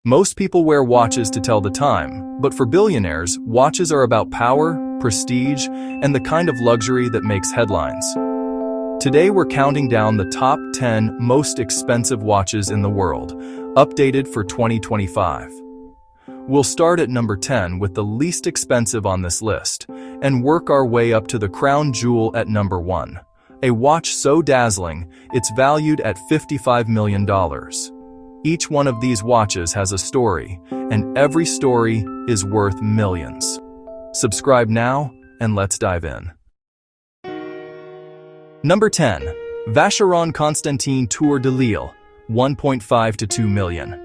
Most people wear watches to tell the time, but for billionaires, watches are about power, prestige, and the kind of luxury that makes headlines. Today we're counting down the top 10 most expensive watches in the world, updated for 2025. We'll start at number 10 with the least expensive on this list, and work our way up to the crown jewel at number 1. A watch so dazzling, it's valued at $55 million. Each one of these watches has a story, and every story is worth millions. Subscribe now, and let's dive in. Number 10. Vacheron Constantin Tour de Lille, 1.5 to 2 million.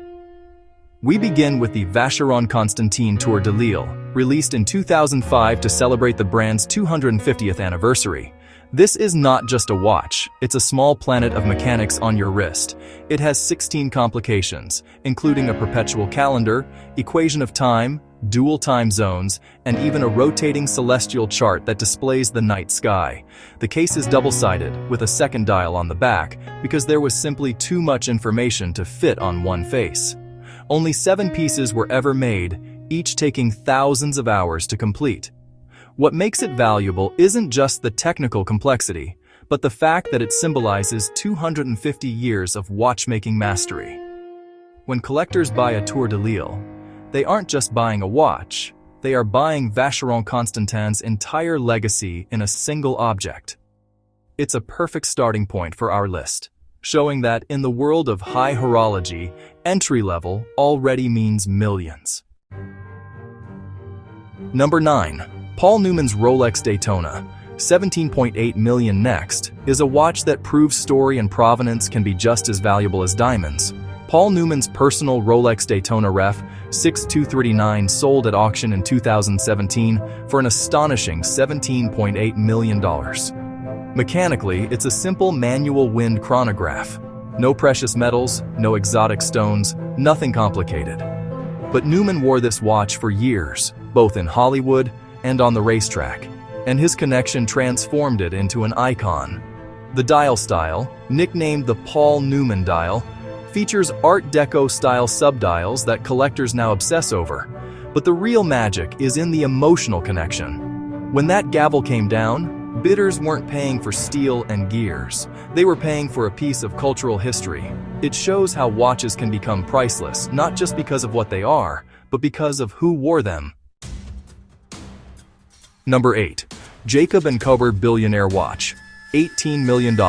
We begin with the Vacheron Constantin Tour de Lille, released in 2005 to celebrate the brand's 250th anniversary. This is not just a watch, it's a small planet of mechanics on your wrist. It has 16 complications, including a perpetual calendar, equation of time, dual time zones, and even a rotating celestial chart that displays the night sky. The case is double-sided, with a second dial on the back, because there was simply too much information to fit on one face. Only 7 pieces were ever made, each taking thousands of hours to complete. What makes it valuable isn't just the technical complexity, but the fact that it symbolizes 250 years of watchmaking mastery. When collectors buy a Tour de Lille, they aren't just buying a watch, they are buying Vacheron Constantin's entire legacy in a single object. It's a perfect starting point for our list, showing that in the world of high horology, entry level already means millions. Number 9. Paul Newman's Rolex Daytona, 17.8 million next, is a watch that proves story and provenance can be just as valuable as diamonds. Paul Newman's personal Rolex Daytona Ref 6239 sold at auction in 2017 for an astonishing $17.8 million. Mechanically, it's a simple manual wind chronograph. No precious metals, no exotic stones, nothing complicated. But Newman wore this watch for years, both in Hollywood and on the racetrack, and his connection transformed it into an icon. The dial style, nicknamed the Paul Newman dial, features Art Deco-style subdials that collectors now obsess over. But the real magic is in the emotional connection. When that gavel came down, bidders weren't paying for steel and gears. They were paying for a piece of cultural history. It shows how watches can become priceless, not just because of what they are, but because of who wore them. Number 8. Jacob & Cobord Billionaire Watch, $18 million.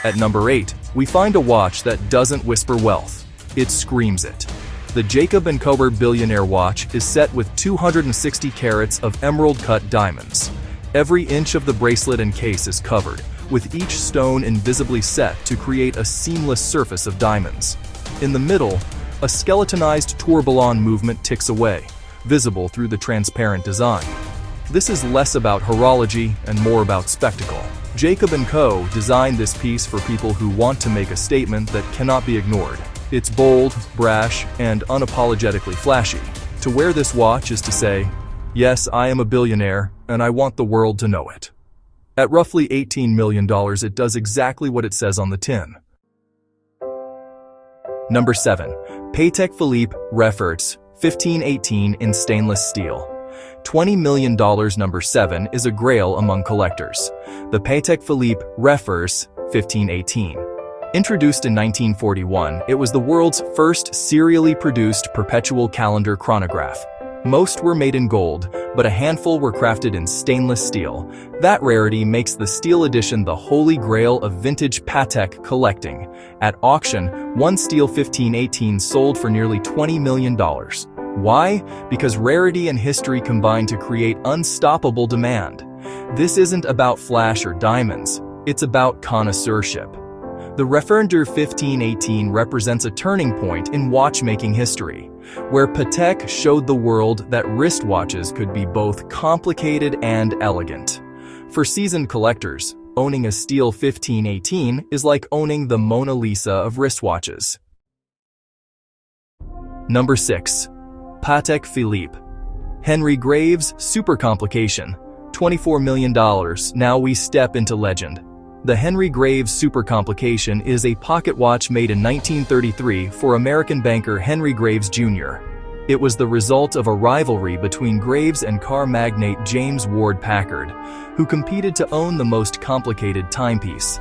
At number 8, we find a watch that doesn't whisper wealth, it screams it. The Jacob & Cobord Billionaire Watch is set with 260 carats of emerald-cut diamonds. Every inch of the bracelet and case is covered, with each stone invisibly set to create a seamless surface of diamonds. In the middle, a skeletonized tourbillon movement ticks away, visible through the transparent design. This is less about horology and more about spectacle. Jacob & Co. designed this piece for people who want to make a statement that cannot be ignored. It's bold, brash, and unapologetically flashy. To wear this watch is to say, yes, I am a billionaire, and I want the world to know it. At roughly $18 million, it does exactly what it says on the tin. Number 7. Patek Philippe Referts 1518 in stainless steel. $20 million. Number 7 is a grail among collectors. The Patek Philippe Referts 1518. Introduced in 1941, it was the world's first serially produced perpetual calendar chronograph. Most were made in gold, but a handful were crafted in stainless steel. That rarity makes the steel edition the holy grail of vintage Patek collecting. At auction, one steel 1518 sold for nearly $20 million. Why? Because rarity and history combine to create unstoppable demand. This isn't about flash or diamonds, it's about connoisseurship. The Referender 1518 represents a turning point in watchmaking history, where Patek showed the world that wristwatches could be both complicated and elegant. For seasoned collectors, owning a steel 1518 is like owning the Mona Lisa of wristwatches. Number 6. Patek Philippe Henry Graves Supercomplication, $24 million. Now we step into legend. The Henry Graves Supercomplication is a pocket watch made in 1933 for American banker Henry Graves Jr. It was the result of a rivalry between Graves and car magnate James Ward Packard, who competed to own the most complicated timepiece.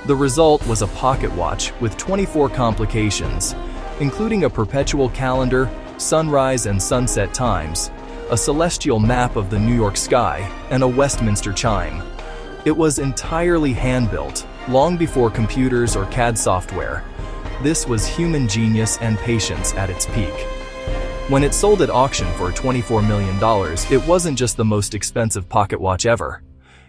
The result was a pocket watch with 24 complications, including a perpetual calendar, sunrise and sunset times, a celestial map of the New York sky, and a Westminster chime. It was entirely hand-built, long before computers or CAD software. This was human genius and patience at its peak. When it sold at auction for $24 million, it wasn't just the most expensive pocket watch ever.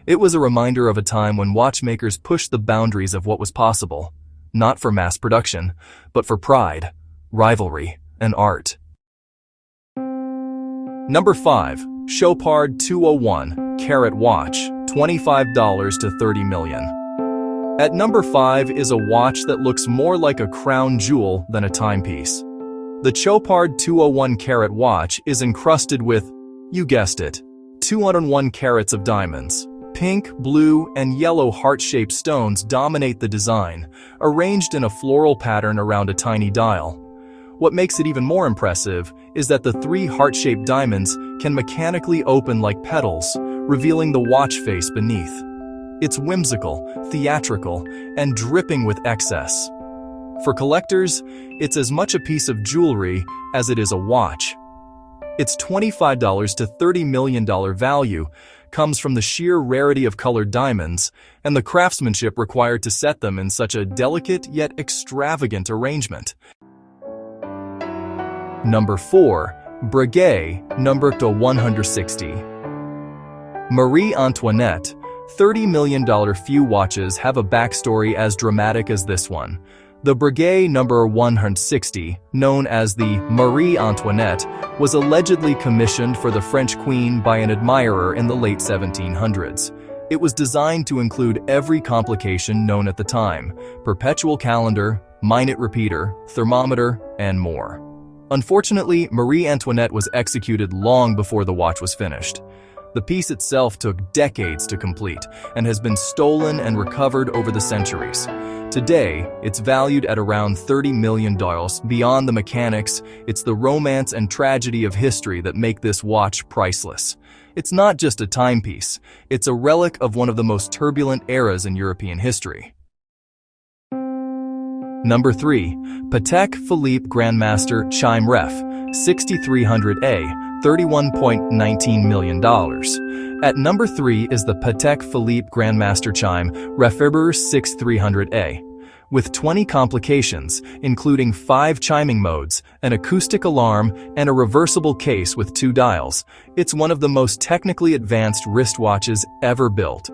It was a reminder of a time when watchmakers pushed the boundaries of what was possible, not for mass production, but for pride, rivalry, and art. Number 5. Chopard 201 Carat Watch, $25 to $30 million. At number 5 is a watch that looks more like a crown jewel than a timepiece. The Chopard 201 Carat Watch is encrusted with, you guessed it, 201 carats of diamonds. Pink, blue, and yellow heart-shaped stones dominate the design, arranged in a floral pattern around a tiny dial. What makes it even more impressive is that the 3 heart-shaped diamonds can mechanically open like petals, revealing the watch face beneath. It's whimsical, theatrical, and dripping with excess. For collectors, it's as much a piece of jewelry as it is a watch. Its $25 to $30 million value comes from the sheer rarity of colored diamonds and the craftsmanship required to set them in such a delicate yet extravagant arrangement. Number 4. Breguet, number 160. Marie Antoinette, $30 million. Few watches have a backstory as dramatic as this one. The Breguet number 160, known as the Marie Antoinette, was allegedly commissioned for the French queen by an admirer in the late 1700s. It was designed to include every complication known at the time: perpetual calendar, minute repeater, thermometer, and more. Unfortunately, Marie Antoinette was executed long before the watch was finished. The piece itself took decades to complete and has been stolen and recovered over the centuries. Today, it's valued at around $30 million. Beyond the mechanics, it's the romance and tragedy of history that make this watch priceless. It's not just a timepiece, it's a relic of one of the most turbulent eras in European history. Number 3. Patek Philippe Grandmaster Chime Ref 6300A, $31.19 million. At number 3 is the Patek Philippe Grandmaster Chime Ref 6300A. With 20 complications, including 5 chiming modes, an acoustic alarm, and a reversible case with 2 dials, it's one of the most technically advanced wristwatches ever built.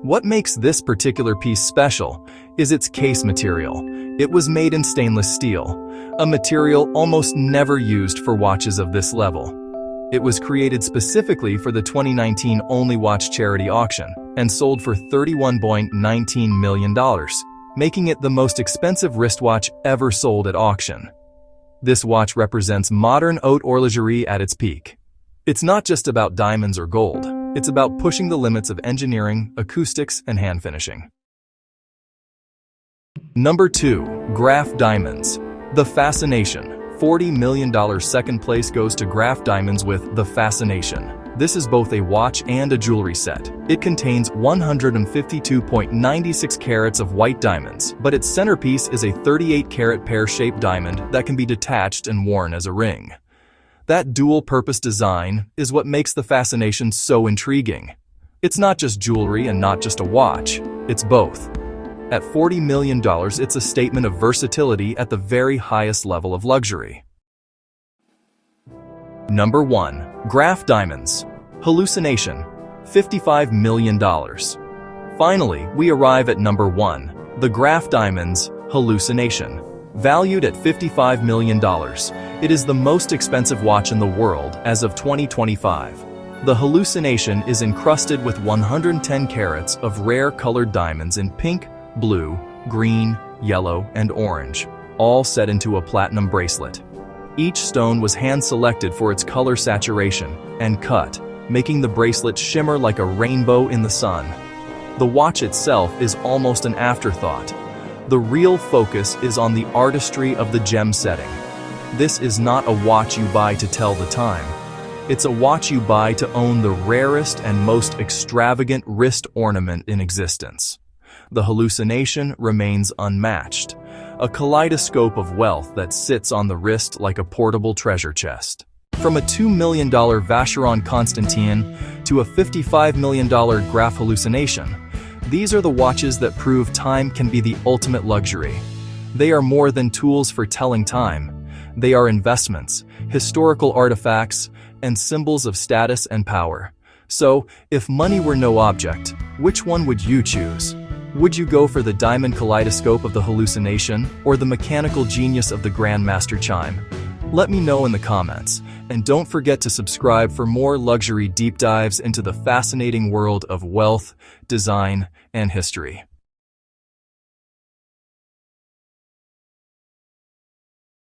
What makes this particular piece special is its case material. It was made in stainless steel, a material almost never used for watches of this level. It was created specifically for the 2019 Only Watch charity auction and sold for $31.19 million, making it the most expensive wristwatch ever sold at auction. This watch represents modern haute horlogerie at its peak. It's not just about diamonds or gold. It's about pushing the limits of engineering, acoustics, and hand finishing. Number 2. Graff Diamonds The Fascination, $40 million. Second place goes to Graff Diamonds with The Fascination. This is both a watch and a jewelry set. It contains 152.96 carats of white diamonds, but its centerpiece is a 38-carat pear-shaped diamond that can be detached and worn as a ring. That dual-purpose design is what makes the Fascination so intriguing. It's not just jewelry and not just a watch, it's both. At $40 million, it's a statement of versatility at the very highest level of luxury. Number 1. Graff Diamonds Hallucination, $55 million. Finally, we arrive at number 1, the Graff Diamonds Hallucination. Valued at $55 million, it is the most expensive watch in the world as of 2025. The Hallucination is encrusted with 110 carats of rare colored diamonds in pink, blue, green, yellow, and orange, all set into a platinum bracelet. Each stone was hand-selected for its color saturation and cut, making the bracelet shimmer like a rainbow in the sun. The watch itself is almost an afterthought. The real focus is on the artistry of the gem setting. This is not a watch you buy to tell the time. It's a watch you buy to own the rarest and most extravagant wrist ornament in existence. The hallucination remains unmatched, a kaleidoscope of wealth that sits on the wrist like a portable treasure chest. From a $2 million Vacheron Constantin to a $55 million Graff Hallucination, these are the watches that prove time can be the ultimate luxury. They are more than tools for telling time. They are investments, historical artifacts, and symbols of status and power. So, if money were no object, which one would you choose? Would you go for the diamond kaleidoscope of the hallucination or the mechanical genius of the Grandmaster Chime? Let me know in the comments, and don't forget to subscribe for more luxury deep dives into the fascinating world of wealth, design, and history.